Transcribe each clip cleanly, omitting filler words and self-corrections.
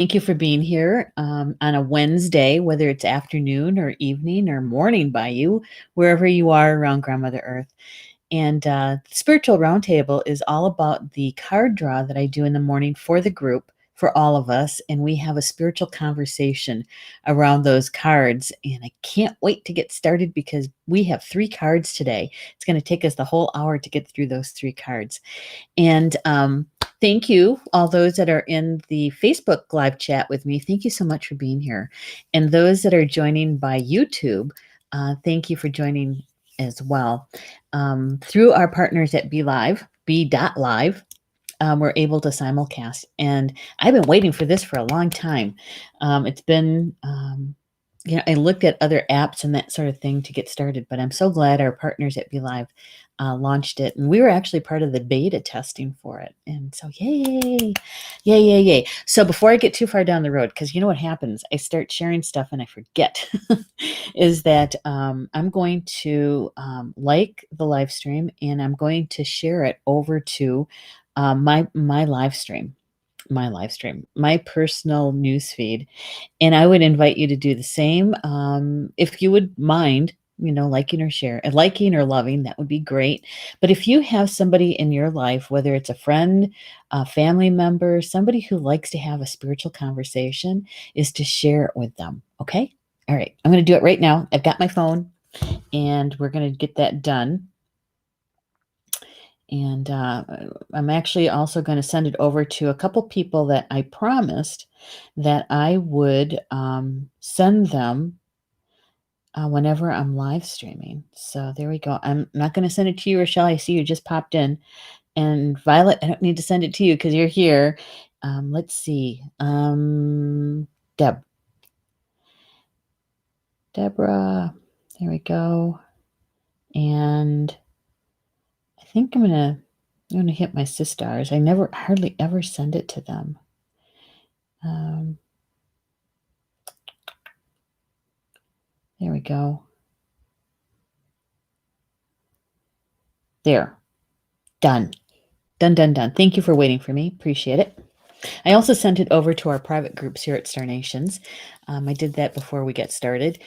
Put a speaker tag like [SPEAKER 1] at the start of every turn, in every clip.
[SPEAKER 1] Thank you for being here on a Wednesday, whether it's afternoon or evening or morning by you, wherever you are around Grandmother Earth. And Spiritual Roundtable is all about the card draw that I do in the morning for the group, for all of us. And we have a spiritual conversation around those cards. And I can't wait to get started because we have 3 cards today. It's going to take us the whole hour to get through those 3 cards. And thank you, all those that are in the Facebook live chat with me. Thank you so much for being here. And those that are joining by YouTube, thank you for joining as well. Through our partners at B.Live, we're able to simulcast. And I've been waiting for this for a long time. It's been, I looked at other apps and that sort of thing to get started, but I'm so glad our partners at BeLive launched it. And we were actually part of the beta testing for it. And so, yay, yay, yay, yay. So before I get too far down the road, because you know what happens, I start sharing stuff and I forget, is that I'm going to like the live stream and I'm going to share it over to my live stream, my personal news feed. And I would invite you to do the same. If you would mind, liking or share, liking or loving, that would be great. But if you have somebody in your life, whether it's a friend, a family member, somebody who likes to have a spiritual conversation, is to share it with them. Okay. All right. I'm going to do it right now. I've got my phone and we're going to get that done. And I'm actually also going to send it over to a couple people that I promised that I would send them whenever I'm live streaming. So there we go. I'm not going to send it to you, Rochelle. I see you just popped in. And Violet, I don't need to send it to you because you're here. Let's see. Deborah, there we go. And I think I'm gonna hit my sisters. I hardly ever send it to them. There we go. There. Done. Done, done, done. Thank you for waiting for me. Appreciate it. I also sent it over to our private groups here at Star Nations. I did that before we get started.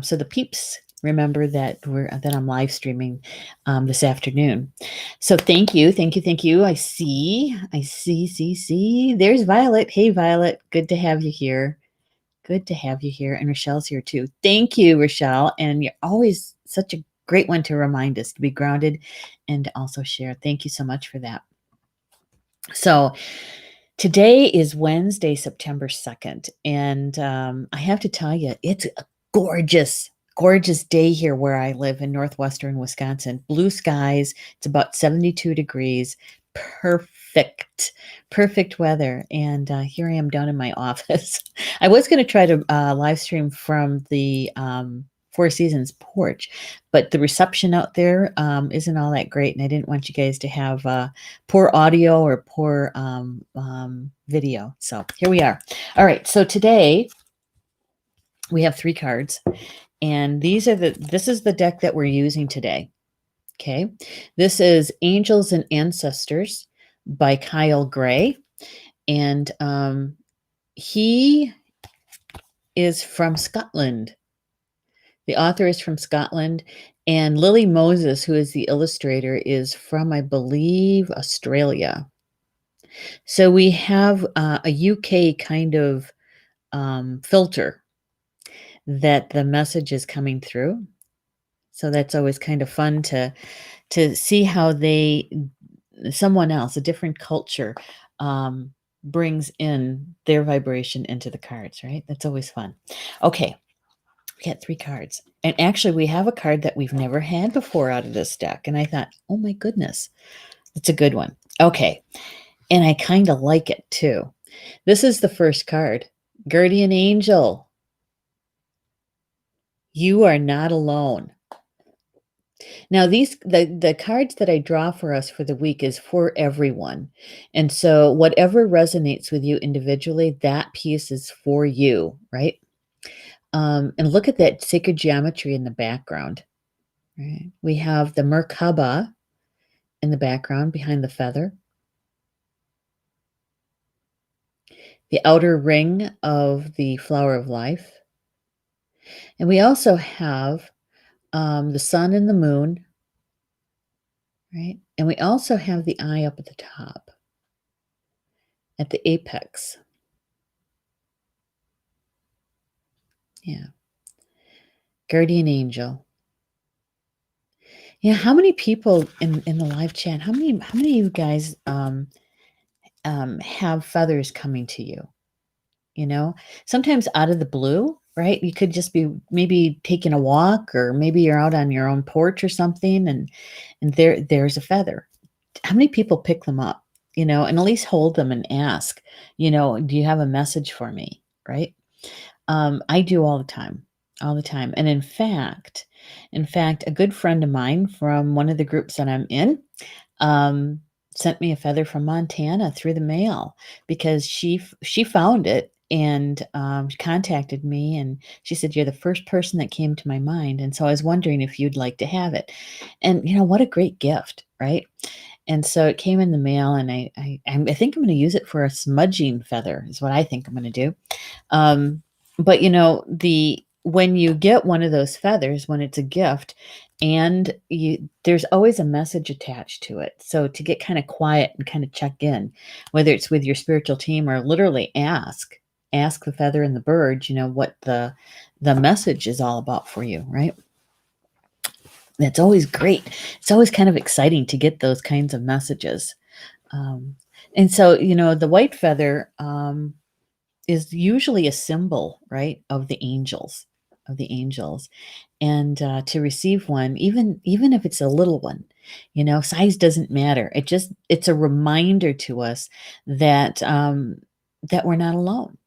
[SPEAKER 1] So the peeps remember that I'm live streaming this afternoon. So thank you. I see. There's Violet. Hey, Violet. Good to have you here. And Rochelle's here too. Thank you, Rochelle. And you're always such a great one to remind us to be grounded and to also share. Thank you so much for that. So today is Wednesday, September 2nd. And I have to tell you, it's a gorgeous day here where I live in northwestern Wisconsin. Blue skies. It's about 72 degrees. Perfect weather. And here I am down in my office. I was going to try to live stream from the Four Seasons porch, but the reception out there isn't all that great. And I didn't want you guys to have poor audio or poor video. So here we are. All right. So today we have 3 cards, and this is the deck that we're using today. Okay. This is Angels and Ancestors by Kyle Gray. And he is from Scotland. The author is from Scotland. And Lily Moses, who is the illustrator, is from, I believe, Australia. So we have a UK kind of filter that the message is coming through. So that's always kind of fun to see how someone else, a different culture, brings in their vibration into the cards, right? That's always fun. Okay, we got 3 cards. And actually, we have a card that we've never had before out of this deck. And I thought, oh my goodness, it's a good one. Okay, and I kind of like it too. This is the first card, Guardian Angel. You are not alone. Now, the cards that I draw for us for the week is for everyone. And so whatever resonates with you individually, that piece is for you, right? And look at that sacred geometry in the background. Right? We have the Merkaba in the background behind the feather. the outer ring of the flower of life. And we also have the sun and the moon, right? And we also have the eye up at the top, at the apex. Yeah. Guardian angel. Yeah, how many people in the live chat, how many of you guys have feathers coming to you? You know, sometimes out of the blue, right? You could just be maybe taking a walk, or maybe you're out on your own porch or something, and there's a feather. How many people pick them up, and at least hold them and ask, do you have a message for me? Right? I do all the time. And in fact, a good friend of mine from one of the groups that I'm in, um, sent me a feather from Montana through the mail because she found it, and she contacted me, and she said, "You're the first person that came to my mind, and so I was wondering if you'd like to have it." And what a great gift, right? And so it came in the mail, and I think I'm going to use it for a smudging feather. Is what I think I'm going to do. But the when you get one of those feathers, when it's a gift, and there's always a message attached to it. So to get kind of quiet and kind of check in, whether it's with your spiritual team or literally ask the feather and the bird, what the message is all about for you, right? That's always great. It's always kind of exciting to get those kinds of messages. Um, and so, the white feather, is usually a symbol, right, of the angels. And to receive one, even if it's a little one, size doesn't matter. It's a reminder to us that that we're not alone,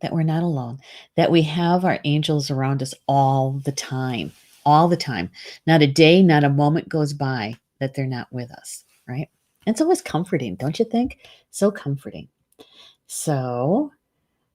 [SPEAKER 1] that we're not alone, that we have our angels around us all the time. Not a day, not a moment goes by that they're not with us, right? And it's always comforting, don't you think? So comforting. So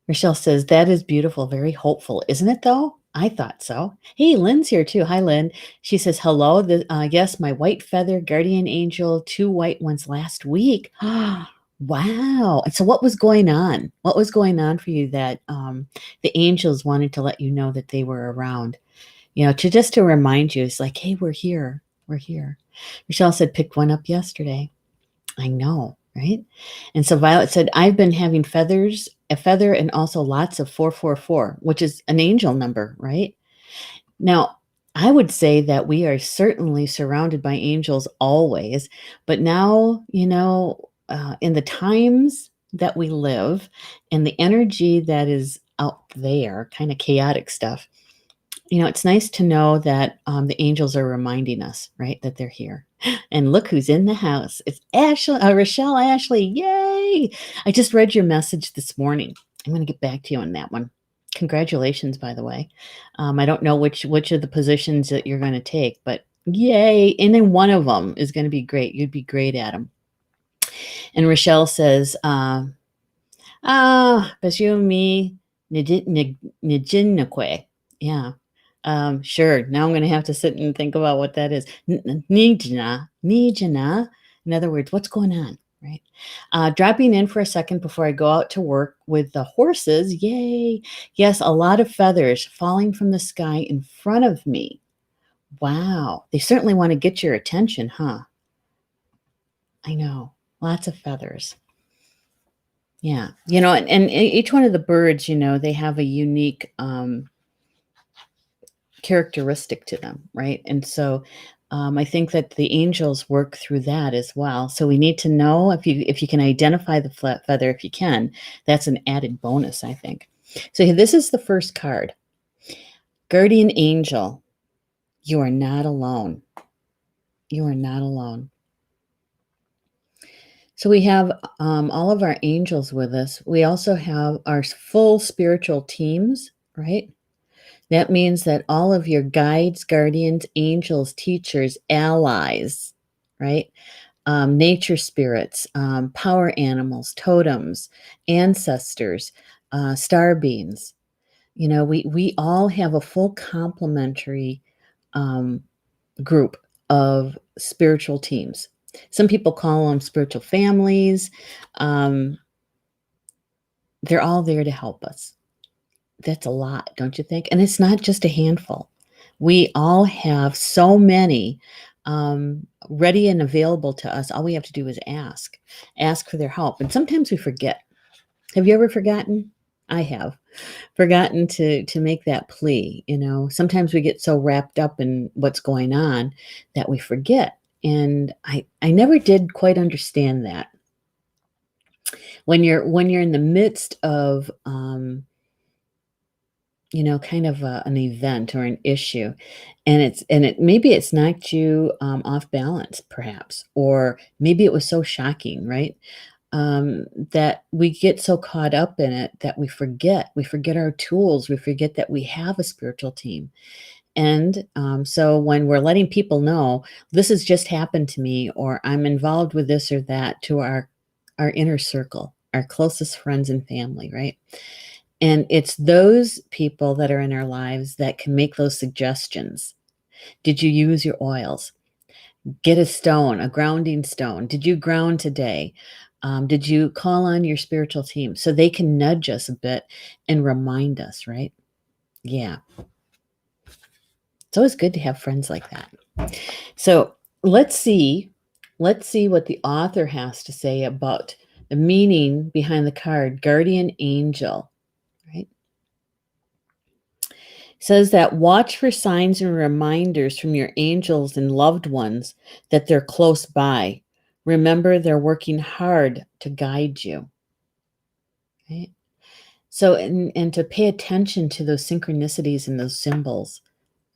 [SPEAKER 1] Rochelle says, "That is beautiful, very hopeful, isn't it, though?" I thought so. Hey, Lynn's here too. Hi, Lynn. She says, "Hello. Yes, my white feather guardian angel, two white ones last week." Wow. And so, what was going on? What was going on for you that the angels wanted to let you know that they were around? To remind you, it's like, "Hey, we're here. We're here." Rochelle said, "Picked one up yesterday." I know, right? And so Violet said, "I've been having a feather, and also lots of 444, which is an angel number, right?" Now, I would say that we are certainly surrounded by angels always, but now, in the times that we live and the energy that is out there, kind of chaotic stuff, it's nice to know that the angels are reminding us, right, that they're here. And look who's in the house. It's Ashley, Rochelle Ashley. Yay! I just read your message this morning. I'm going to get back to you on that one. Congratulations, by the way. I don't know which of the positions that you're going to take, but yay! And then one of them is going to be great. You'd be great at them. And Rochelle says, Basumi Nijinakwe. Yeah. Sure. Now I'm going to have to sit and think about what that is. Nijana. Nijana. In other words, what's going on? Right. Dropping in for a second before I go out to work with the horses. Yay. Yes, a lot of feathers falling from the sky in front of me. Wow. They certainly want to get your attention, huh? I know. Lots of feathers. Yeah. And each one of the birds, they have a unique characteristic to them, right? And so I think that the angels work through that as well. So we need to know if you can identify the flat feather, if you can, that's an added bonus, I think. So this is the first card. Guardian angel, you are not alone. You are not alone. So we have all of our angels with us. We also have our full spiritual teams, right? That means that all of your guides, guardians, angels, teachers, allies, right? Nature spirits, power animals, totems, ancestors, star beings. We all have a full complementary group of spiritual teams. Some people call them spiritual families. Um, they're all there to help us. That's a lot, don't you think? And it's not just a handful. We all have so many ready and available to us. All we have to do is ask for their help. And sometimes we forget. Have you ever forgotten? I have forgotten to make that plea. Sometimes we get so wrapped up in what's going on that we forget. And I never did quite understand that. When you're in the midst of kind of an event or an issue, and it maybe it's knocked you off balance, perhaps, or maybe it was so shocking, right? That we get so caught up in it that we forget our tools, we forget that we have a spiritual team. And so when we're letting people know this has just happened to me, or I'm involved with this or that, to our inner circle, our closest friends and family, right? And it's those people that are in our lives that can make those suggestions. Did you use your oils? Get a stone, a grounding stone. Did you ground today? Did you call on your spiritual team? So they can nudge us a bit and remind us, right? Yeah. It's always good to have friends like that. So let's see what the author has to say about the meaning behind the card, guardian angel, right? Says that watch for signs and reminders from your angels and loved ones that they're close by. Remember, they're working hard to guide you. Right? So, and to pay attention to those synchronicities and those symbols,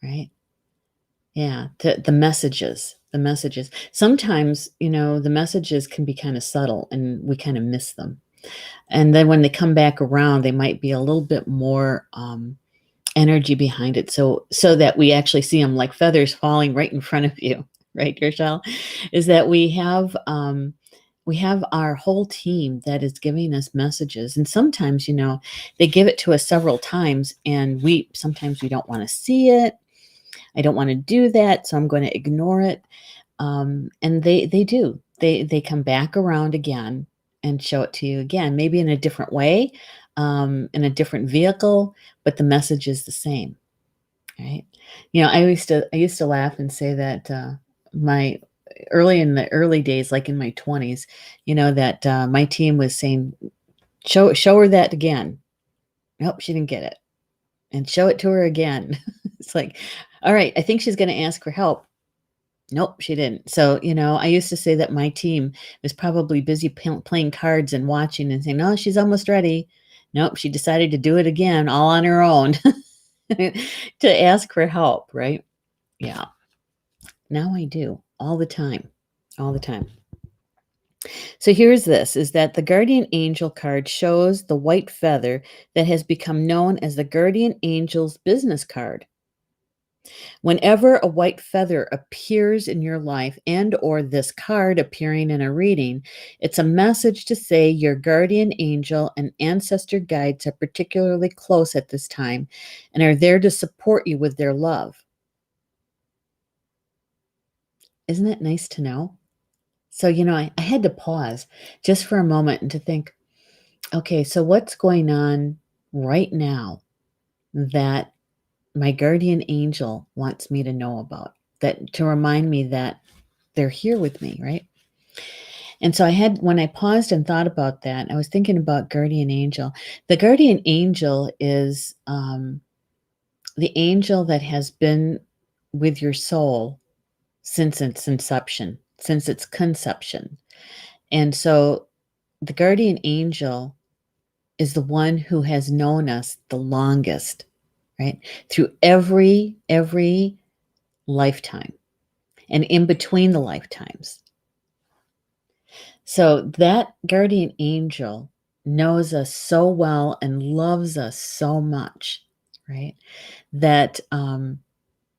[SPEAKER 1] right? Yeah, the messages, the messages. Sometimes, the messages can be kind of subtle and we kind of miss them. And then when they come back around, they might be a little bit more energy behind it, so that we actually see them like feathers falling right in front of you, right, Rochelle? Is that we have our whole team that is giving us messages, and sometimes they give it to us several times, and sometimes we don't want to see it. I don't want to do that, so I'm going to ignore it. And they do. They come back around again and show it to you again, maybe in a different way, in a different vehicle, but the message is the same, right? I used to laugh and say that my in the early days, like in my 20s, that my team was saying, show her that again. Nope, she didn't get it. And show it to her again. It's like, all right, I think she's going to ask for help. Nope, she didn't. So, I used to say that my team was probably busy playing cards and watching and saying, "No, she's almost ready." Nope, she decided to do it again all on her own to ask for help, right? Yeah. Now I do all the time. All the time. So here's this, is that the guardian angel card shows the white feather that has become known as the guardian angel's business card. Whenever a white feather appears in your life, and or this card appearing in a reading, it's a message to say your guardian angel and ancestor guides are particularly close at this time and are there to support you with their love. Isn't it nice to know? So, I had to pause just for a moment and to think, okay, so what's going on right now that my guardian angel wants me to know about, that to remind me that they're here with me, right? And so when I paused and thought about that, I was thinking about guardian angel. The guardian angel is the angel that has been with your soul since its inception, since its conception. And so the guardian angel is the one who has known us the longest, right? Through every lifetime and in between the lifetimes. So that guardian angel knows us so well and loves us so much, right? That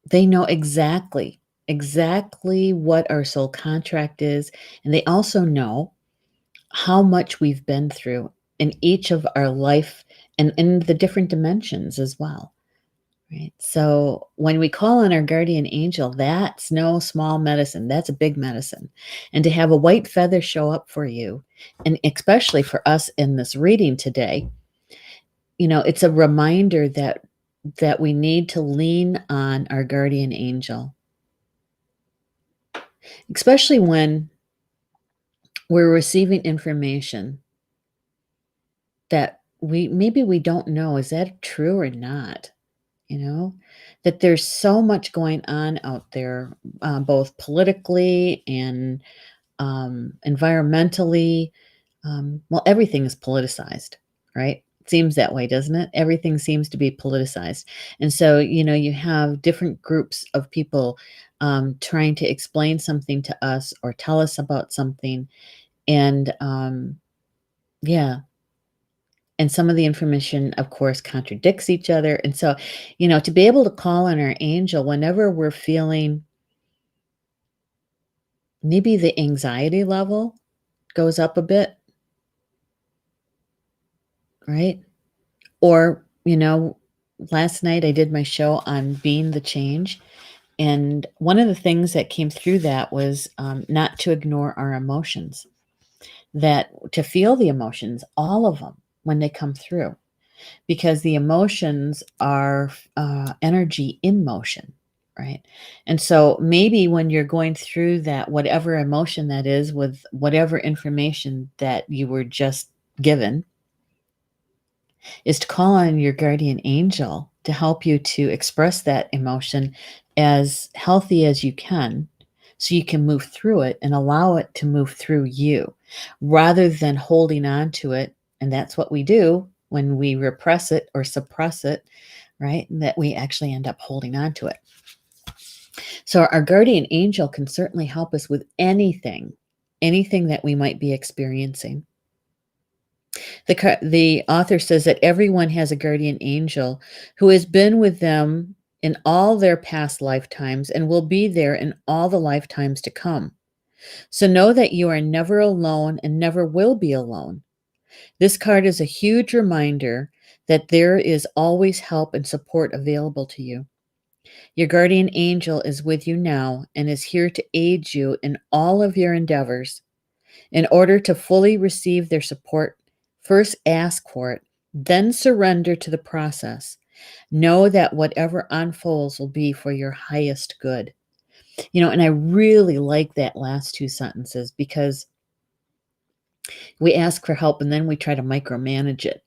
[SPEAKER 1] they know exactly what our soul contract is. And they also know how much we've been through in each of our life and in the different dimensions as well, right? So when we call on our guardian angel, that's no small medicine. That's a big medicine. And to have a white feather show up for you, and especially for us in this reading today, it's a reminder that we need to lean on our guardian angel, especially when we're receiving information that we don't know, is that true or not? You know, that there's so much going on out there, both politically and environmentally. Well, everything is politicized, right? Seems that way, doesn't it? Everything seems to be politicized. And so, you have different groups of people trying to explain something to us or tell us about something. And yeah, and some of the information, of course, contradicts each other. And so, to be able to call on our angel whenever we're feeling maybe the anxiety level goes up a bit, right? Or, last night I did my show on being the change. And one of the things that came through that was not to ignore our emotions, that to feel the emotions, all of them, when they come through, because the emotions are energy in motion, right? And so maybe when you're going through that, whatever emotion that is, with whatever information that you were just given, is to call on your guardian angel to help you to express that emotion as healthy as you can, so you can move through it and allow it to move through you rather than holding on to it. And that's what we do when we repress it or suppress it, right? That we actually end up holding on to it. So our guardian angel can certainly help us with anything that we might be experiencing. The author says that everyone has a guardian angel who has been with them in all their past lifetimes and will be there in all the lifetimes to come. So know that you are never alone and never will be alone. This card is a huge reminder that there is always help and support available to you. Your guardian angel is with you now and is here to aid you in all of your endeavors. In order to fully receive their support, first ask for it, then surrender to the process. Know that whatever unfolds will be for your highest good. And I really like that last two sentences, because we ask for help and then we try to micromanage it,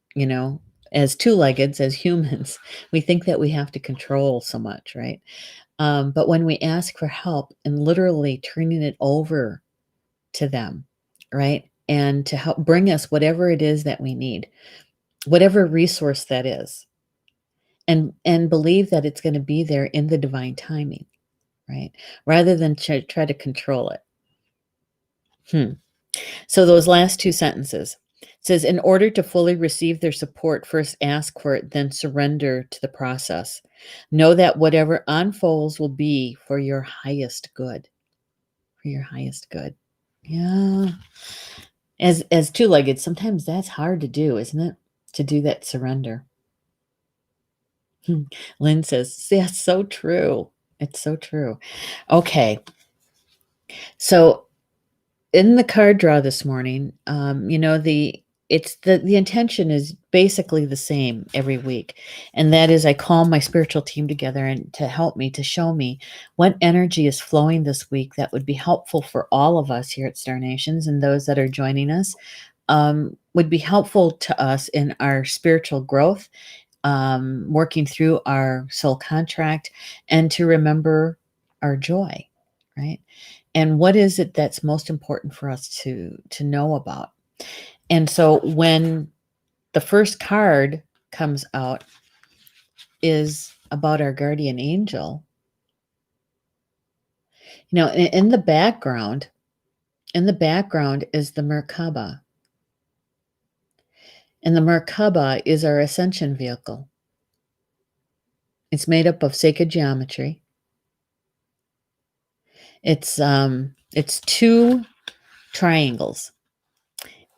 [SPEAKER 1] as two-leggeds, as humans. We think that we have to control so much, right? But when we ask for help and literally turning it over to them, right? And to help bring us whatever it is that we need, whatever resource that is, and believe that it's going to be there in the divine timing, right? Rather than try to control it. So those last two sentences, it says, in order to fully receive their support, first ask for it, then surrender to the process. Know that whatever unfolds will be for your highest good. For your highest good. Yeah. As two-legged, sometimes that's hard to do, isn't it? To do that surrender. Lynn says, that's so true. It's so true. Okay. So in the card draw this morning, the intention is basically the same every week. And that is, I call my spiritual team together and to help me, to show me what energy is flowing this week that would be helpful for all of us here at Star Nations, and those that are joining us, would be helpful to us in our spiritual growth, working through our soul contract, and to remember our joy, right? And what is it that's most important for us to know about? And so when the first card comes out is about our guardian angel, in the background, is the Merkaba. And the Merkaba is our ascension vehicle. It's made up of sacred geometry. It's two triangles,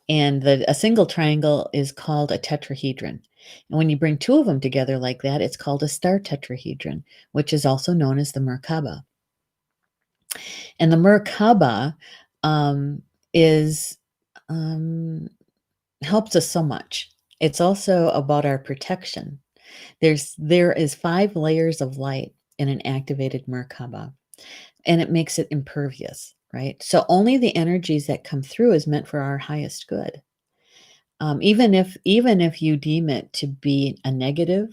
[SPEAKER 1] and a single triangle is called a tetrahedron. And when you bring two of them together like that, it's called a star tetrahedron, which is also known as the Merkaba. And the Merkaba is helps us so much. It's also about our protection. There is 5 layers of light in an activated Merkaba, and it makes it impervious, right? So only the energies that come through is meant for our highest good. Even if you deem it to be a negative,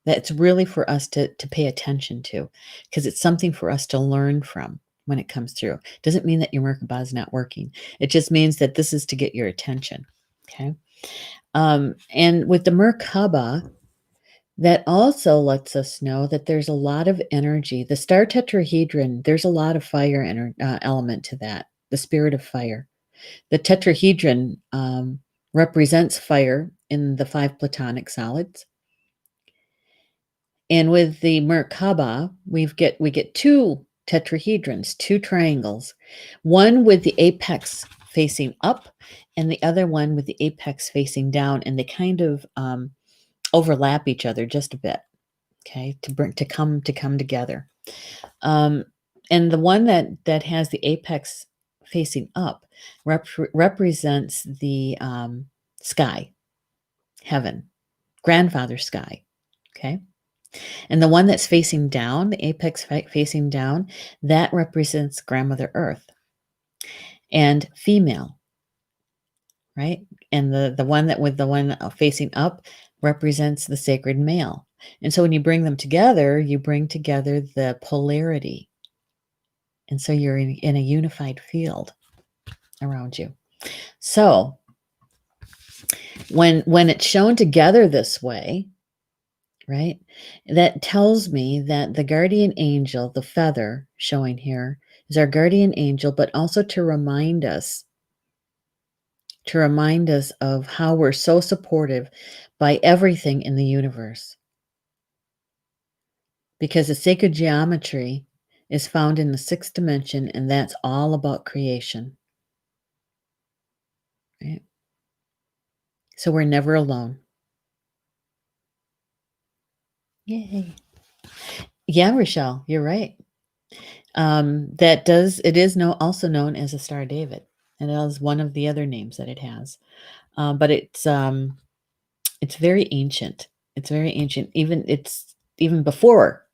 [SPEAKER 1] that's really for us to pay attention to, because it's something for us to learn from when it comes through. Doesn't mean that your Merkaba is not working. It just means that this is to get your attention. Okay. And with the Merkaba, that also lets us know that there's a lot of energy. The star tetrahedron, there's a lot of fire element to that, the spirit of fire. The tetrahedron represents fire in the 5 platonic solids. And with the Merkaba, we get 2 tetrahedrons, 2 triangles, one with the apex facing up and the other one with the apex facing down, and they kind of overlap each other just a bit, okay, to come together. And the one that has the apex facing up represents the sky, heaven, grandfather sky, okay? And the one that's facing down, the apex facing down, that represents grandmother earth and female, right? And the one that with the one facing up represents the sacred male. And so when you bring them together, you bring together the polarity. And so you're in a unified field around you. So when it's shown together this way, right, that tells me that the guardian angel, the feather showing here, is our guardian angel, but also to remind us of how we're so supportive by everything in the universe. Because the sacred geometry is found in the 6th dimension, and that's all about creation. Right? So we're never alone. Yay. Yeah, Rochelle, you're right. It is also known as a Star of David. And that is one of the other names that it has. But it's very ancient. It's very ancient. Even before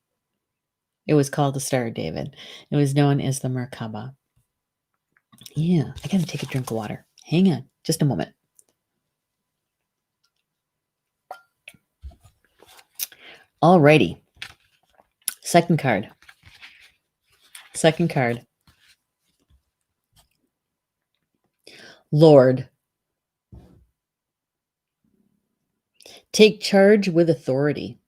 [SPEAKER 1] it was called the Star of David. It was known as the Merkaba. Yeah, I gotta take a drink of water. Hang on, just a moment. Alrighty. Second card. Lord. Take charge with authority.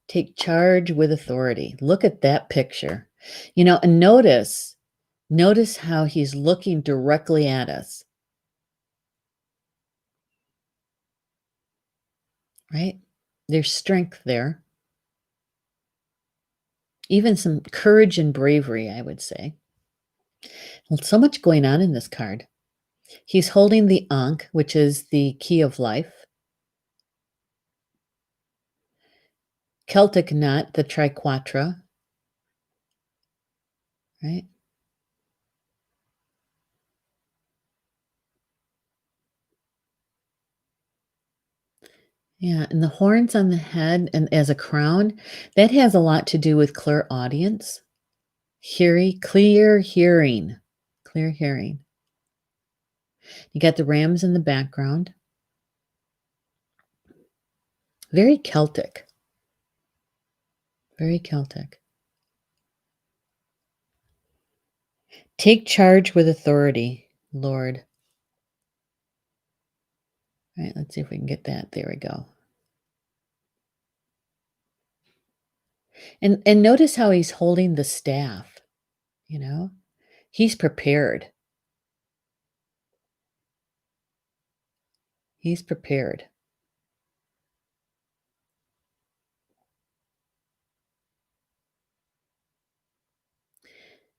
[SPEAKER 1] Take charge with authority. Look at that picture. And notice how he's looking directly at us. Right? There's strength there. Even some courage and bravery, I would say. Well, so much going on in this card. He's holding the Ankh, which is the key of life. Celtic knot, the triquetra. Right? Yeah, and the horns on the head and as a crown, that has a lot to do with clairaudience, clear hearing, clear hearing. You got the rams in the background. Very Celtic. Very Celtic. Take charge with authority, Lord. All right, let's see if we can get that. There we go. And notice how he's holding the staff, He's prepared. He's prepared.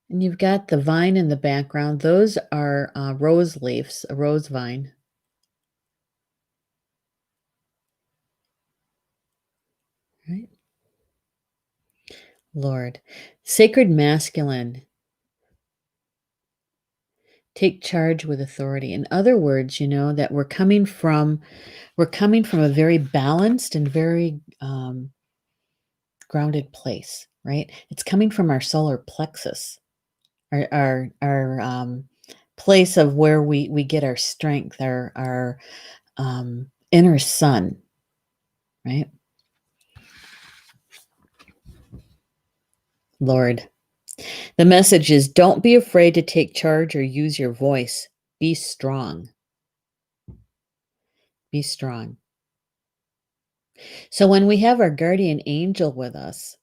[SPEAKER 1] And you've got the vine in the background. Those are rose leaves, a rose vine. Lord. Sacred masculine, take charge with authority. In other words, that we're coming from a very balanced and very grounded place, right? It's coming from our solar plexus, our place of where we get our strength, our inner sun, right? Lord. The message is, don't be afraid to take charge or use your voice. Be strong. Be strong. So when we have our guardian angel with us,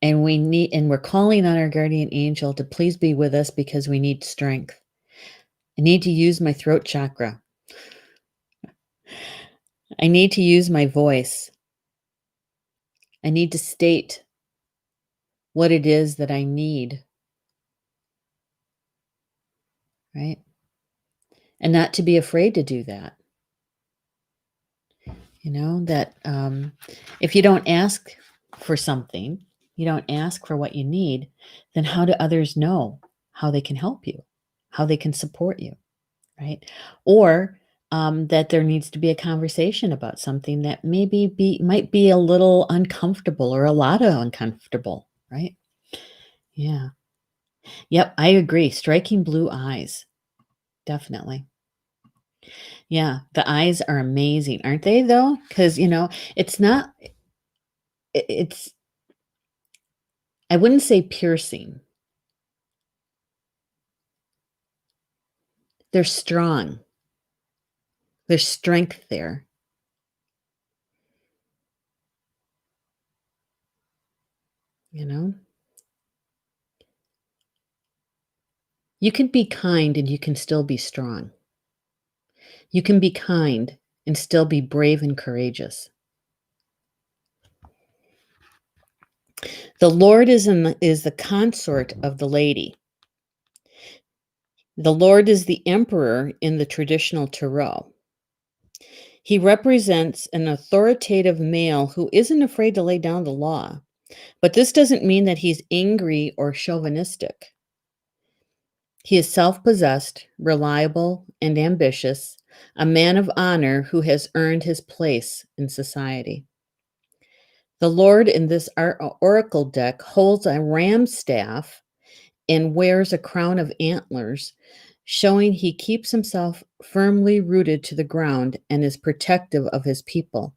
[SPEAKER 1] and we're calling on our guardian angel to please be with us because we need strength. I need to use my throat chakra. I need to use my voice. I need to state what it is that I need, right? And not to be afraid to do that. That if you don't ask for something, you don't ask for what you need, then how do others know how they can help you, how they can support you, right? Or that there needs to be a conversation about something that might be a little uncomfortable or a lot of uncomfortable, right? Yeah. Yep, I agree. Striking blue eyes. Definitely. Yeah, the eyes are amazing, aren't they though? Because, it's not it's I wouldn't say piercing. They're strong. There's strength there. You know? You can be kind and you can still be strong. You can be kind and still be brave and courageous. The Lord is the consort of the lady. The Lord is the emperor in the traditional tarot. He represents an authoritative male who isn't afraid to lay down the law. But this doesn't mean that he's angry or chauvinistic. He is self-possessed, reliable, and ambitious, a man of honor who has earned his place in society. The Lord in this oracle deck holds a ram staff and wears a crown of antlers, showing he keeps himself firmly rooted to the ground and is protective of his people.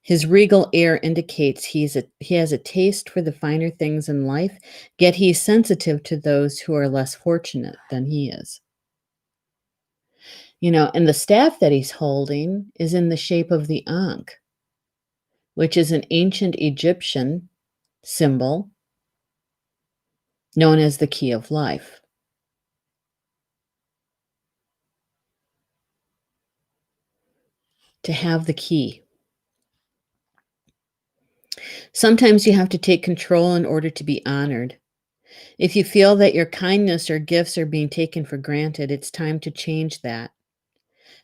[SPEAKER 1] His regal air indicates he has a taste for the finer things in life, yet he's sensitive to those who are less fortunate than he is. And the staff that he's holding is in the shape of the Ankh, which is an ancient Egyptian symbol known as the key of life. To have the key. Sometimes you have to take control in order to be honored. If you feel that your kindness or gifts are being taken for granted, it's time to change that.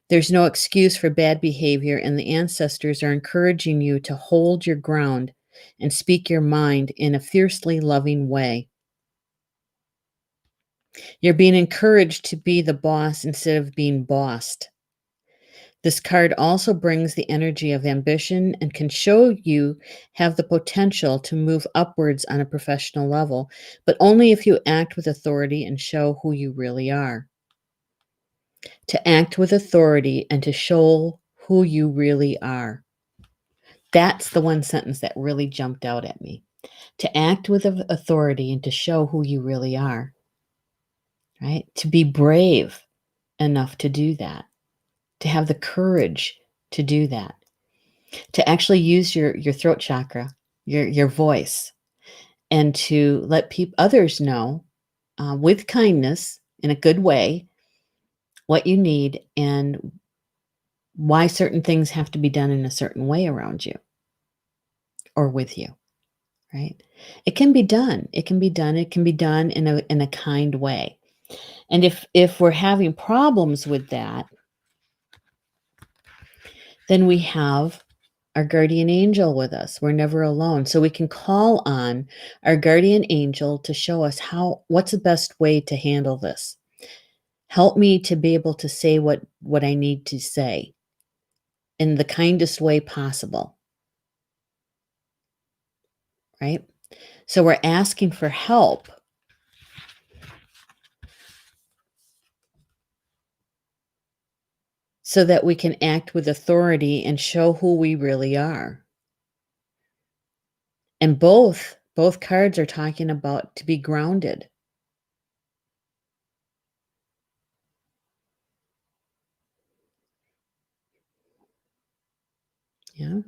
[SPEAKER 1] There's no excuse for bad behavior, and the ancestors are encouraging you to hold your ground and speak your mind in a fiercely loving way. You're being encouraged to be the boss instead of being bossed. This card also brings the energy of ambition and can show you have the potential to move upwards on a professional level, but only if you act with authority and show who you really are. To act with authority and to show who you really are. That's the one sentence that really jumped out at me. To act with authority and to show who you really are, right? To be brave enough to do that, to have the courage to do that, to actually use your throat chakra, your voice, and to let others know with kindness in a good way what you need and why certain things have to be done in a certain way around you or with you, right? It can be done. It can be done. It can be done in a kind way. And if we're having problems with that, then we have our guardian angel with us. We're never alone. So we can call on our guardian angel to show us what's the best way to handle this. Help me to be able to say what I need to say in the kindest way possible, right? So we're asking for help so that we can act with authority and show who we really are. And both cards are talking about to be grounded. Yeah.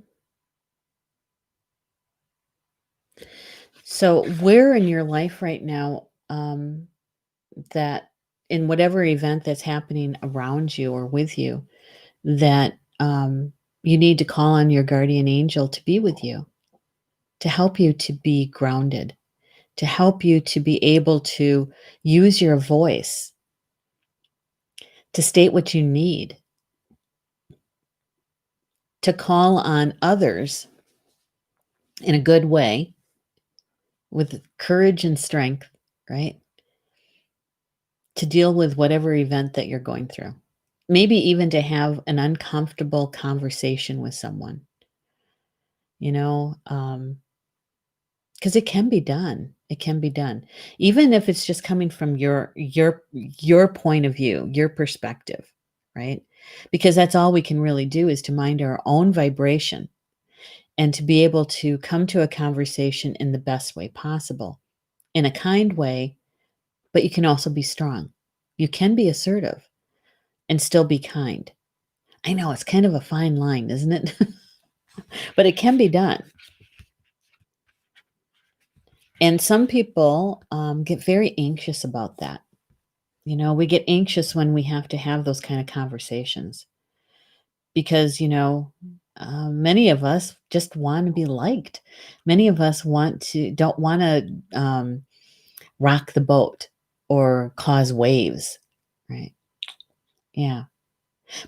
[SPEAKER 1] So where in your life right now that in whatever event that's happening around you or with you that you need to call on your guardian angel to be with you, to help you to be grounded, to help you to be able to use your voice to state what you need, to call on others in a good way with courage and strength, right? To deal with whatever event that you're going through. Maybe even to have an uncomfortable conversation with someone, you know, because it can be done. It can be done. Even if it's just coming from your point of view, your perspective, right? Because that's all we can really do is to mind our own vibration and to be able to come to a conversation in the best way possible, in a kind way, but you can also be strong. You can be assertive and still be kind. I know it's kind of a fine line, isn't it? But it can be done. And some people get very anxious about that. You know, we get anxious when we have to have those kind of conversations because, many of us just want to be liked. Many of us don't want to rock the boat or cause waves, right? Yeah.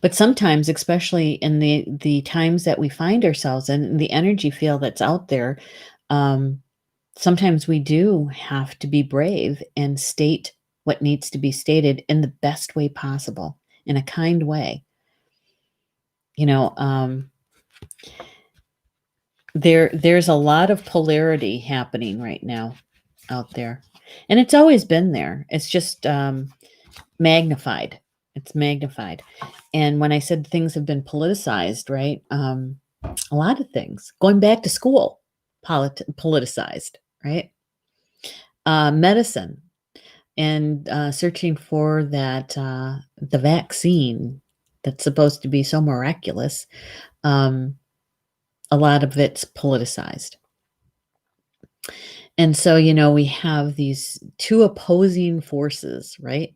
[SPEAKER 1] But sometimes, especially in the times that we find ourselves in, the energy field that's out there, um, sometimes we do have to be brave and state what needs to be stated in the best way possible, in a kind way. You know, there's a lot of polarity happening right now out there, and it's always been there. It's just magnified. It's magnified. And when I said things have been politicized, right? A lot of things going back to school, politicized, right? Medicine and searching for the vaccine that's supposed to be so miraculous. Um, a lot of it's politicized. And so, we have these two opposing forces, right?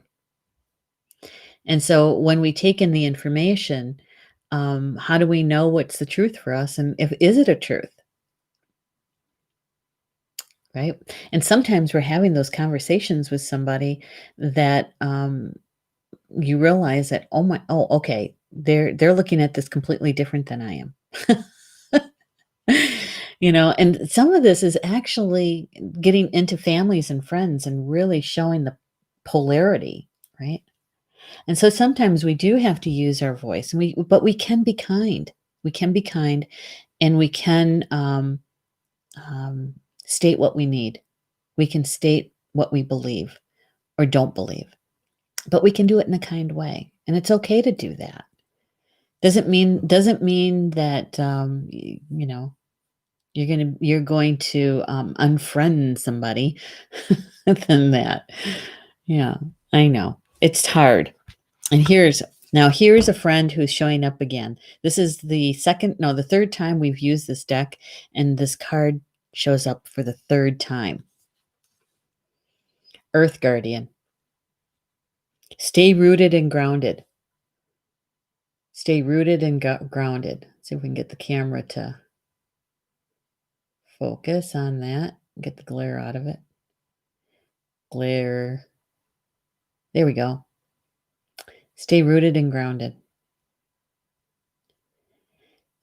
[SPEAKER 1] And so when we take in the information, how do we know what's the truth for us? And if is it a truth, right? And sometimes we're having those conversations with somebody that you realize that, okay, they're looking at this completely different than I am. And some of this is actually getting into families and friends and really showing the polarity, right? And so sometimes we do have to use our voice, and but we can be kind. We can be kind, and we can um, state what we need. We can state what we believe or don't believe, but we can do it in a kind way, and it's okay to do that. Doesn't mean that you're going to unfriend somebody than that. Yeah, I know it's hard. And here's a friend who's showing up again. This is the third time we've used this deck, and this card shows up for the third time. Earth Guardian. Stay rooted and grounded. Stay rooted and grounded. See if we can get the camera to focus on that. Get the glare out of it. Glare. There we go. Stay rooted and grounded.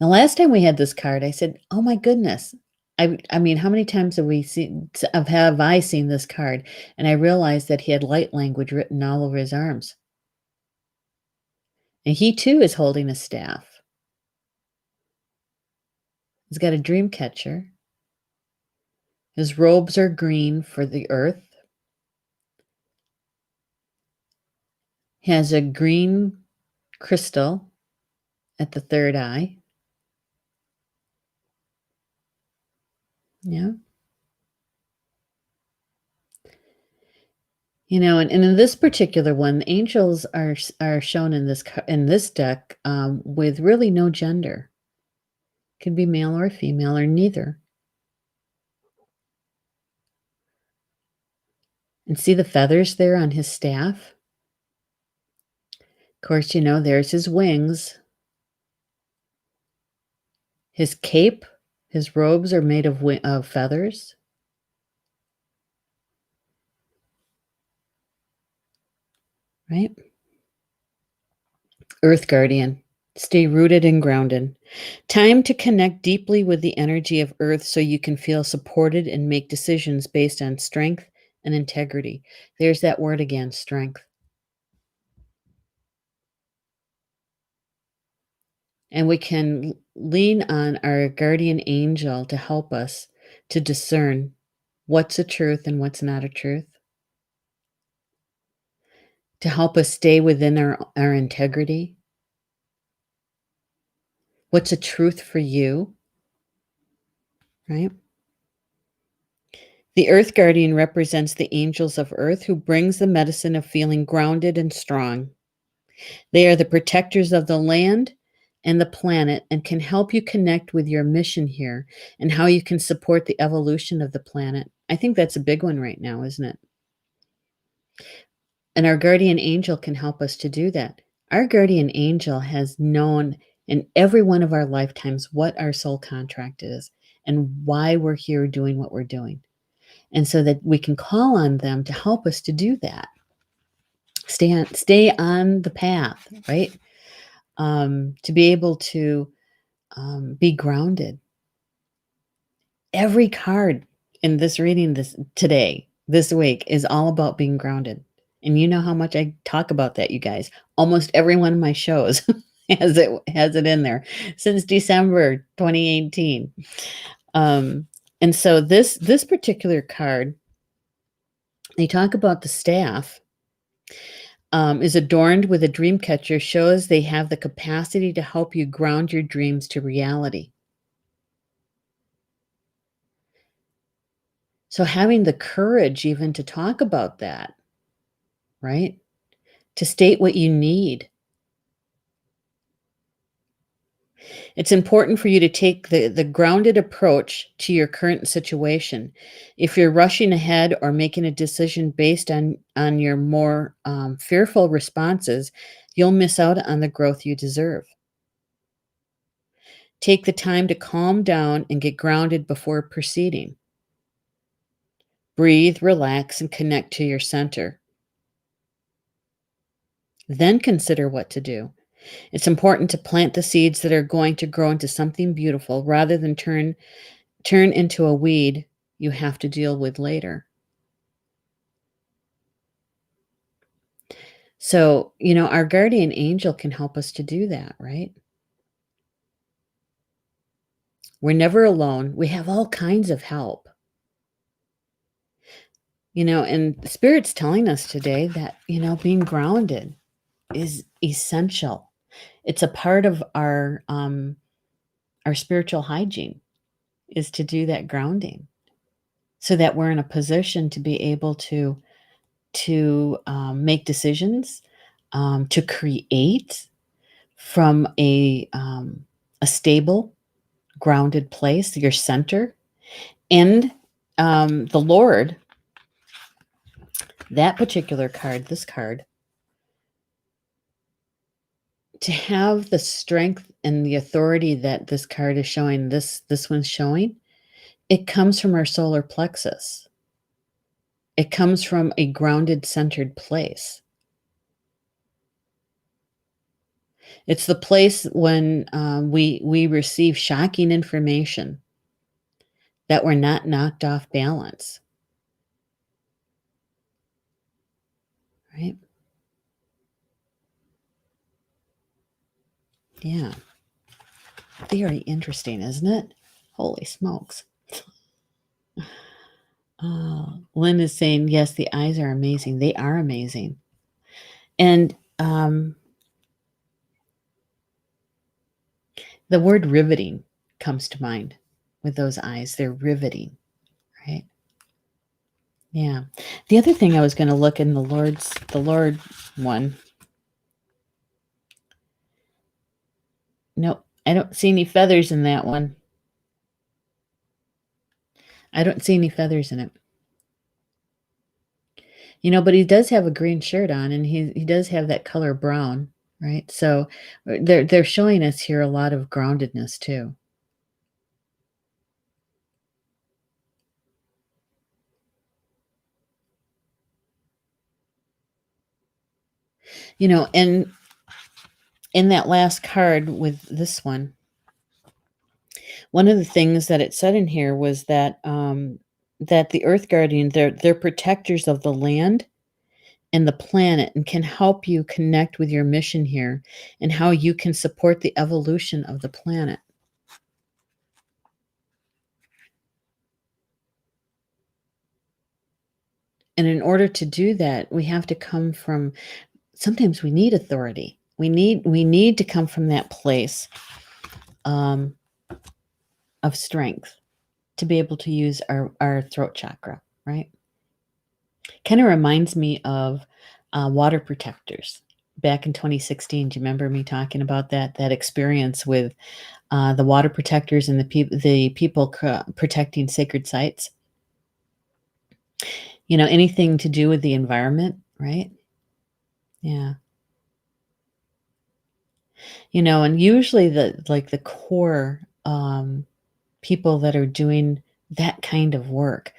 [SPEAKER 1] The last time we had this card, I said, "Oh my goodness." I mean, how many times have I seen this card? And I realized that he had light language written all over his arms. And he too is holding a staff. He's got a dream catcher. His robes are green for the earth. He has a green crystal at the third eye. Yeah. And in this particular one, the angels are shown in this deck with really no gender. Could be male or female or neither. And see the feathers there on his staff? Of course, there's his wings. His cape, his robes are made of feathers. Right? Earth Guardian. Stay rooted and grounded. Time to connect deeply with the energy of Earth so you can feel supported and make decisions based on strength and integrity. There's that word again, strength. And we can lean on our guardian angel to help us to discern what's a truth and what's not a truth, to help us stay within our integrity. What's a truth for you, right? The Earth Guardian represents the angels of Earth who brings the medicine of feeling grounded and strong. They are the protectors of the land and the planet and can help you connect with your mission here and how you can support the evolution of the planet. I think that's a big one right now, isn't it? And our guardian angel can help us to do that. Our guardian angel has known in every one of our lifetimes what our soul contract is and why we're here doing what we're doing. And so that we can call on them to help us to do that. Stay on the path, right? To be able to be grounded. Every card in this reading this week, is all about being grounded. And you know how much I talk about that, you guys. Almost every one of my shows has it in there since December 2018. And so this particular card, they talk about the staff is adorned with a dream catcher, shows they have the capacity to help you ground your dreams to reality. So having the courage even to talk about that, right? To state what you need. It's important for you to take the grounded approach to your current situation. If you're rushing ahead or making a decision based on your more fearful responses, you'll miss out on the growth you deserve. Take the time to calm down and get grounded before proceeding. Breathe, relax, and connect to your center. Then consider what to do. It's important to plant the seeds that are going to grow into something beautiful rather than turn into a weed you have to deal with later. So, our guardian angel can help us to do that, right? We're never alone. We have all kinds of help. And Spirit's telling us today that, being grounded is essential. It's a part of our spiritual hygiene is to do that grounding so that we're in a position to be able to make decisions, to create from a stable, grounded place, your center, and the Lord. That particular card, this card, to have the strength and the authority that this card is showing, this one's showing, it comes from our solar plexus. It comes from a grounded, centered place. It's the place when we receive shocking information that we're not knocked off balance, right? Yeah. Very interesting, isn't it? Holy smokes. Lynn is saying, yes, the eyes are amazing. They are amazing. And the word riveting comes to mind with those eyes. They're riveting, right? Yeah. The other thing I was going to look in the Lord one. Nope, I don't see any feathers in that one. I don't see any feathers in it. But he does have a green shirt on, and he does have that color brown, right? So they're showing us here a lot of groundedness too. And in that last card with this one of the things that it said in here was that that the Earth Guardian, they're protectors of the land and the planet, and can help you connect with your mission here and how you can support the evolution of the planet. And in order to do that, we have to come from, sometimes we need authority. We need to come from that place of strength to be able to use our throat chakra, right? Kind of reminds me of water protectors. Back in 2016, do you remember me talking about that experience with the water protectors and the people protecting sacred sites? Anything to do with the environment, right? Yeah. And usually the core people that are doing that kind of work,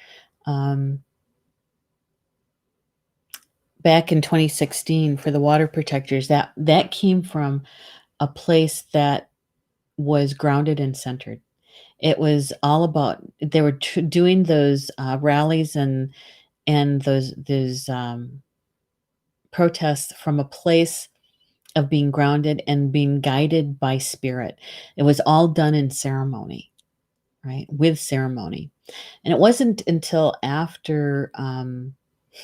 [SPEAKER 1] back in 2016 for the water protectors, that came from a place that was grounded and centered. It was all about, they were doing those rallies and those protests from a place of being grounded and being guided by spirit. It was all done in ceremony, right? With ceremony. And it wasn't until after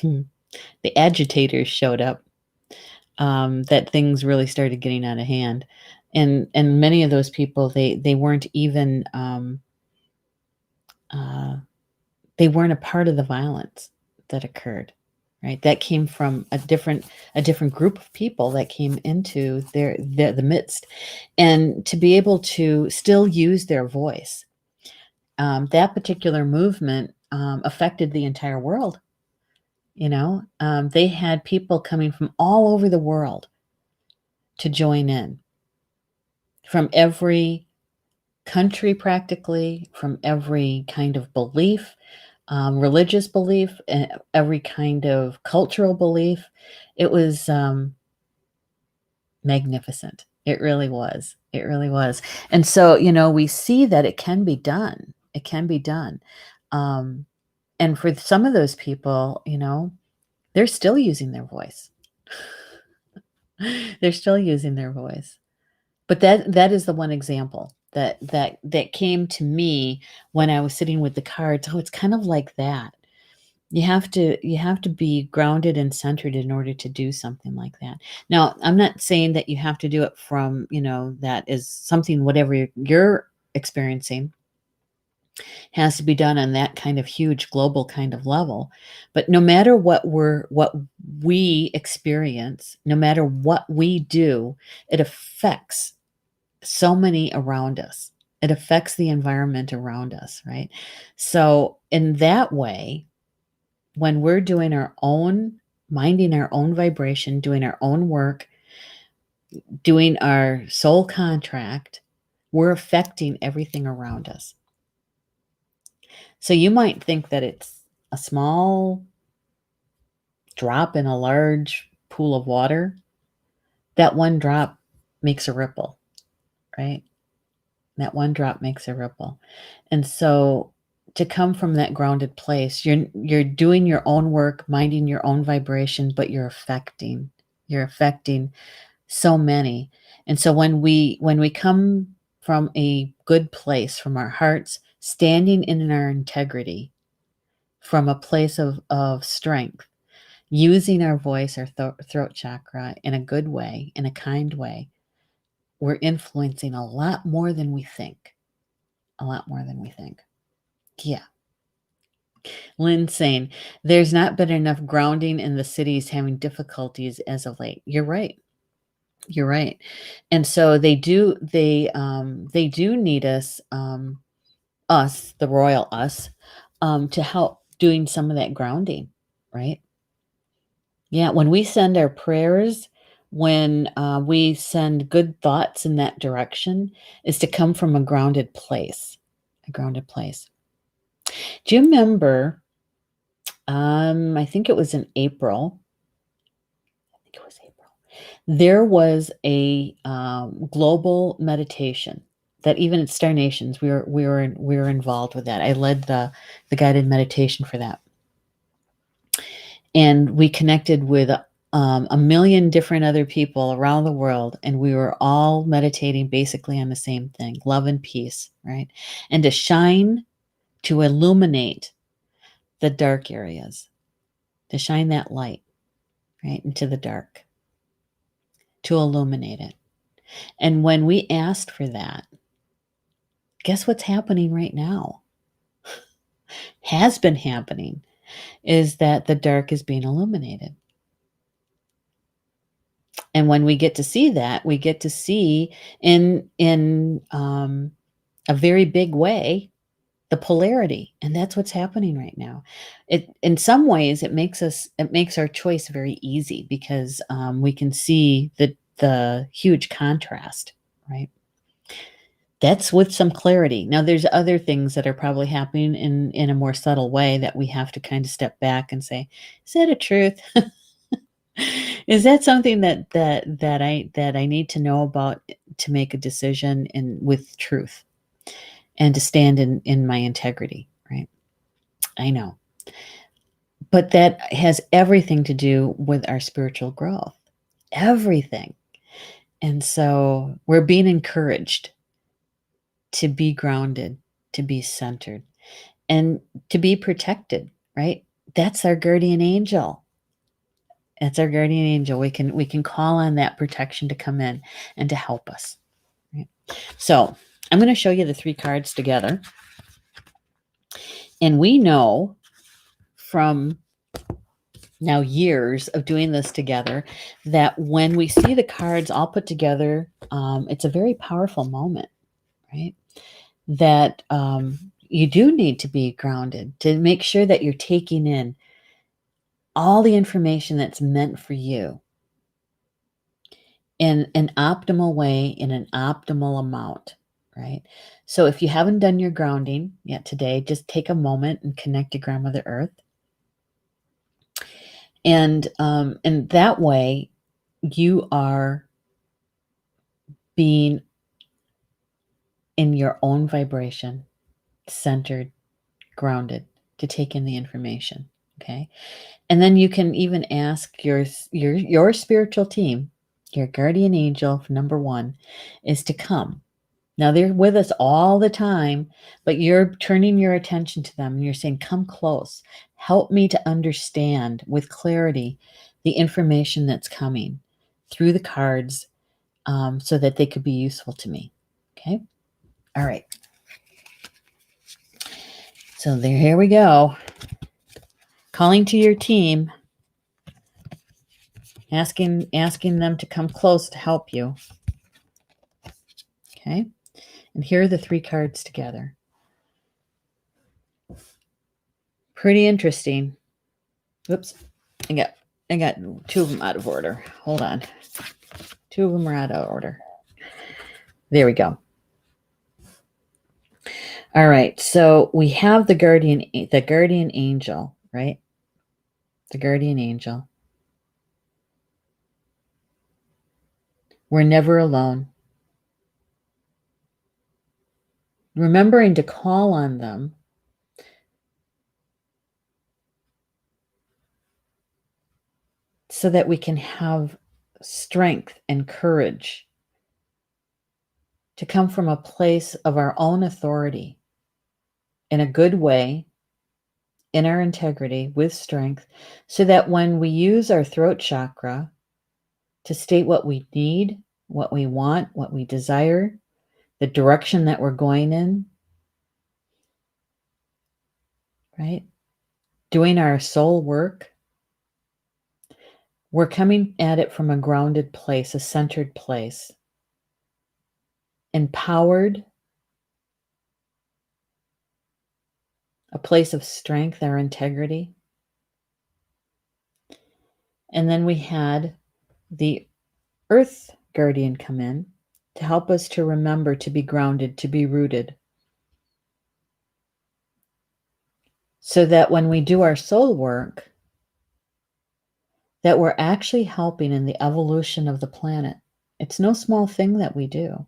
[SPEAKER 1] the agitators showed up that things really started getting out of hand. And many of those people, they weren't even uh, they weren't a part of the violence that occurred, right? That came from a different group of people that came into the midst, and to be able to still use their voice. That particular movement affected the entire world. They had people coming from all over the world to join in, from every country, practically, from every kind of belief, religious belief, every kind of cultural belief. It was magnificent. It really was. It really was. And so, we see that it can be done. It can be done. Um, and for some of those people, they're still using their voice. They're still using their voice. But that is the one example that came to me when I was sitting with the cards. Oh, it's kind of like that. You have to be grounded and centered in order to do something like that. Now, I'm not saying that you have to do it from, that is something, whatever you're experiencing has to be done on that kind of huge global kind of level. But no matter what we experience, no matter what we do, it affects so many around us. It affects the environment around us, right? So in that way, when we're doing our own, minding our own vibration, doing our own work, doing our soul contract, we're affecting everything around us. So you might think that it's a small drop in a large pool of water. That one drop makes a ripple, right? That one drop makes a ripple. And so to come from that grounded place, you're doing your own work, minding your own vibration, but you're affecting so many. And so when we come from a good place, from our hearts, standing in our integrity, from a place of strength, using our voice, our throat chakra in a good way, in a kind way, we're influencing a lot more than we think. A lot more than we think. Yeah. Lynn saying, there's not been enough grounding in the cities having difficulties as of late. You're right. You're right. And so they do need us, the royal us, to help doing some of that grounding, right? Yeah, when we send our prayers, when we send good thoughts in that direction, is to come from a grounded place. A grounded place. Do you remember? I think it was in April. I think it was April. There was a global meditation that even at Star Nations we were involved with that. I led the guided meditation for that, and we connected with a million different other people around the world, and we were all meditating basically on the same thing: love and peace, right? And to shine, to illuminate the dark areas, to shine that light right into the dark, to illuminate it. And when we asked for that, guess what's happening right now? Has been happening is that the dark is being illuminated. And when we get to see that, we get to see in a very big way the polarity, and that's what's happening right now. It in some ways it makes our choice very easy because we can see the huge contrast, right? That's with some clarity. Now, there's other things that are probably happening in a more subtle way that we have to kind of step back and say, "Is that a truth? Is that something that I need to know about to make a decision and with truth and to stand in my integrity?" Right? I know, but that has everything to do with our spiritual growth. Everything. And so we're being encouraged to be grounded, to be centered, and to be protected, right? That's our guardian angel. That's our guardian angel. We can call on that protection to come in and to help us. Right? So I'm going to show you the 3 cards together. And we know from now years of doing this together that when we see the cards all put together, it's a very powerful moment, right? That you do need to be grounded to make sure that you're taking in all the information that's meant for you in an optimal way, in an optimal amount, right? So if you haven't done your grounding yet today, just take a moment and connect to Grandmother Earth. And that way you are being in your own vibration, centered, grounded to take in the information. Okay. And then you can even ask your spiritual team, your guardian angel, number 1, is to come. Now they're with us all the time, but you're turning your attention to them and you're saying, come close. Help me to understand with clarity the information that's coming through the cards so that they could be useful to me. Okay. All right. So here we go. Calling to your team, asking them to come close to help you. Okay. And here are the 3 cards together. Pretty interesting. Oops. I got 2 of them out of order. Hold on. 2 of them are out of order. There we go. All right. So we have the guardian angel, right? The guardian angel. We're never alone. Remembering to call on them so that we can have strength and courage to come from a place of our own authority in a good way, in our integrity, with strength, so that when we use our throat chakra to state what we need, what we want, what we desire, the direction that we're going in, right? Doing our soul work, we're coming at it from a grounded place, a centered place, empowered, a place of strength, our integrity. And then we had the Earth Guardian come in to help us to remember to be grounded, to be rooted, so that when we do our soul work, that we're actually helping in the evolution of the planet. It's no small thing that we do.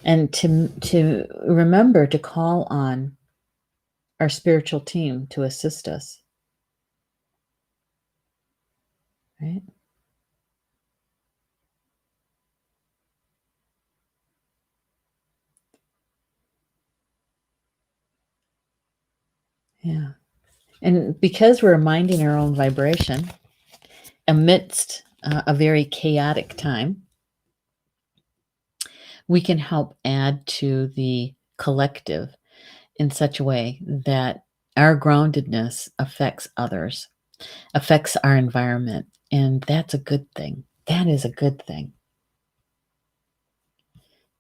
[SPEAKER 1] And to remember to call on our spiritual team to assist us, right? Yeah. And because we're minding our own vibration amidst a very chaotic time, we can help add to the collective in such a way that our groundedness affects others, affects our environment. And that's a good thing. That is a good thing.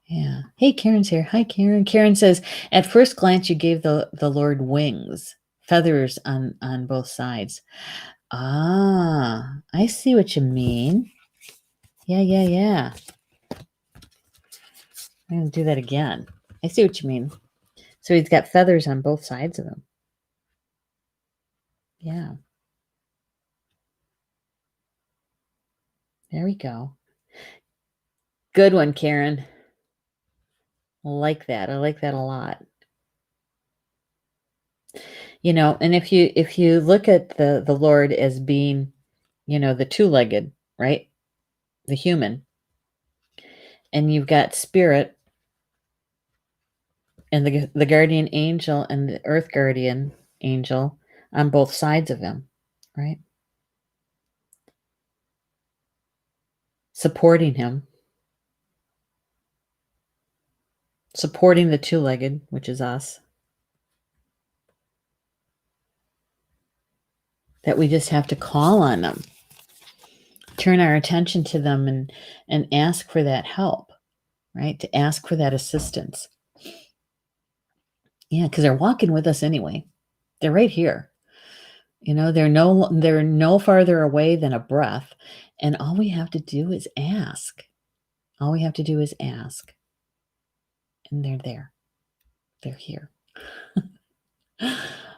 [SPEAKER 1] Yeah. Hey, Karen's here. Hi, Karen. Karen says, at first glance, you gave the Lord wings, feathers on both sides. Ah, I see what you mean. Yeah. I'm going to do that again. I see what you mean. So he's got feathers on both sides of him. Yeah. There we go. Good one, Karen. I like that. I like that a lot. You know, and if you look at the Lord as being, the two-legged, right? The human, and you've got spirit and the guardian angel and the earth guardian angel on both sides of him, right? Supporting him, supporting the two-legged, which is us. That we just have to call on them, turn our attention to them, and ask for that help, right? To ask for that assistance. Yeah, because they're walking with us anyway. They're right here. They're no farther away than a breath, and all we have to do is ask. All we have to do is ask, and they're there. They're here.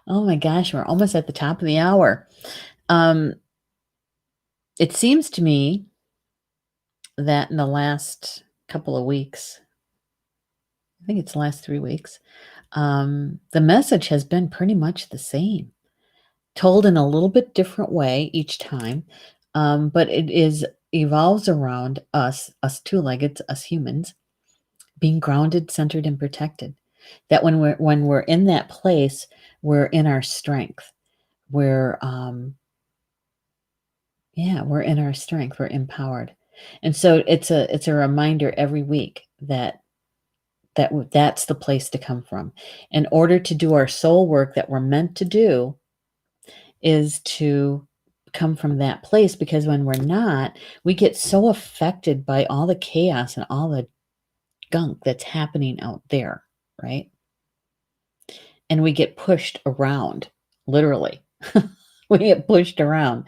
[SPEAKER 1] Oh my gosh, we're almost at the top of the hour. It seems to me that in the last couple of weeks, I think it's the last 3 weeks, the message has been pretty much the same, told in a little bit different way each time, but evolves around us two-legged, us humans, being grounded, centered, and protected. That when we're in that place, we're in our strength. We're we're in our strength. We're empowered, and so it's a reminder every week that's the place to come from. In order to do our soul work that we're meant to do, is to come from that place, because when we're not, we get so affected by all the chaos and all the gunk that's happening out there, right? And we get pushed around, literally. We get pushed around.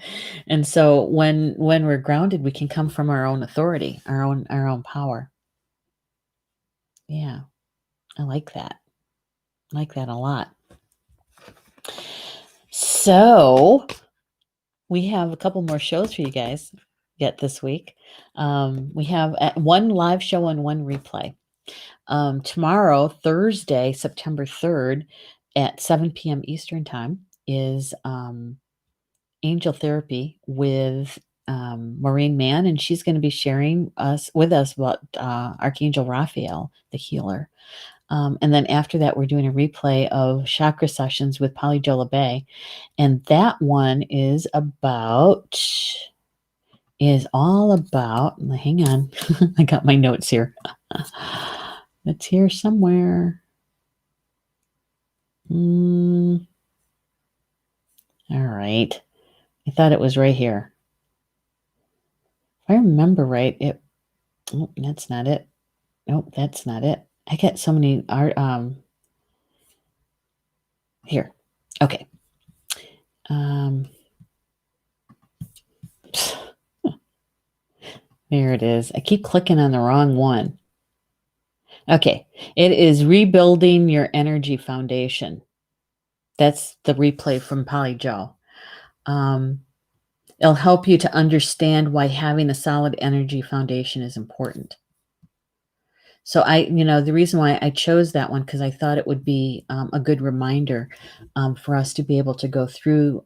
[SPEAKER 1] And so when we're grounded, we can come from our own authority, our own power. Yeah. I like that. I like that a lot. So we have a couple more shows for you guys. yet this week. We have one live show and one replay. Tomorrow, Thursday, September 3rd at 7 p.m. Eastern Time is Angel Therapy with Maureen Mann, and she's going to be sharing with us about Archangel Raphael, the healer. And then after that, we're doing a replay of Chakra Sessions with Polly Jola Bay. And that one is all about, hang on, I got my notes here. It's here somewhere. All right. I thought it was right here. If I remember right, that's not it. Nope, that's not it. I get so many art. Here. Okay. There it is. I keep clicking on the wrong one. Okay. It is rebuilding your energy foundation. That's the replay from Polly Joe. It'll help you to understand why having a solid energy foundation is important. So the reason why I chose that one, because I thought it would be a good reminder for us to be able to go through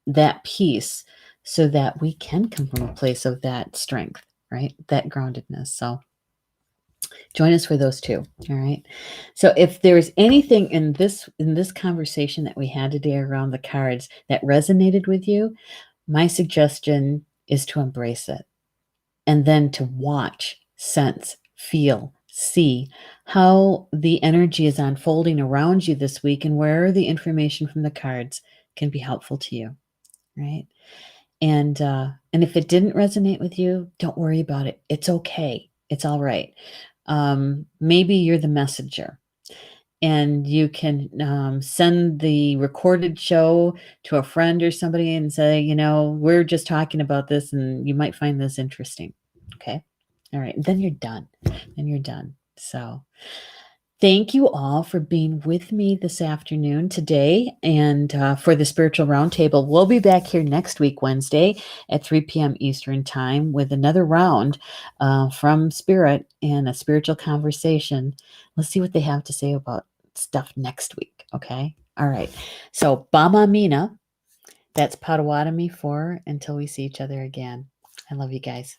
[SPEAKER 1] that piece so that we can come from a place of that strength, right? That groundedness. So join us for those two. All right. So if there's anything in this conversation that we had today around the cards that resonated with you, my suggestion is to embrace it and then to watch, sense, feel, see how the energy is unfolding around you this week and where the information from the cards can be helpful to you, right? And if it didn't resonate with you, don't worry about it. It's okay. It's all right. Maybe you're the messenger. And you can send the recorded show to a friend or somebody and say, we're just talking about this and you might find this interesting. Okay. All right. Then you're done. So thank you all for being with me this afternoon today and for the Spiritual Roundtable. We'll be back here next week, Wednesday at 3 p.m. Eastern Time with another round from Spirit and a spiritual conversation. Let's see what they have to say about stuff next week. Okay. All right. So Bama Mina, that's Potawatomi for until we see each other again. I love you guys.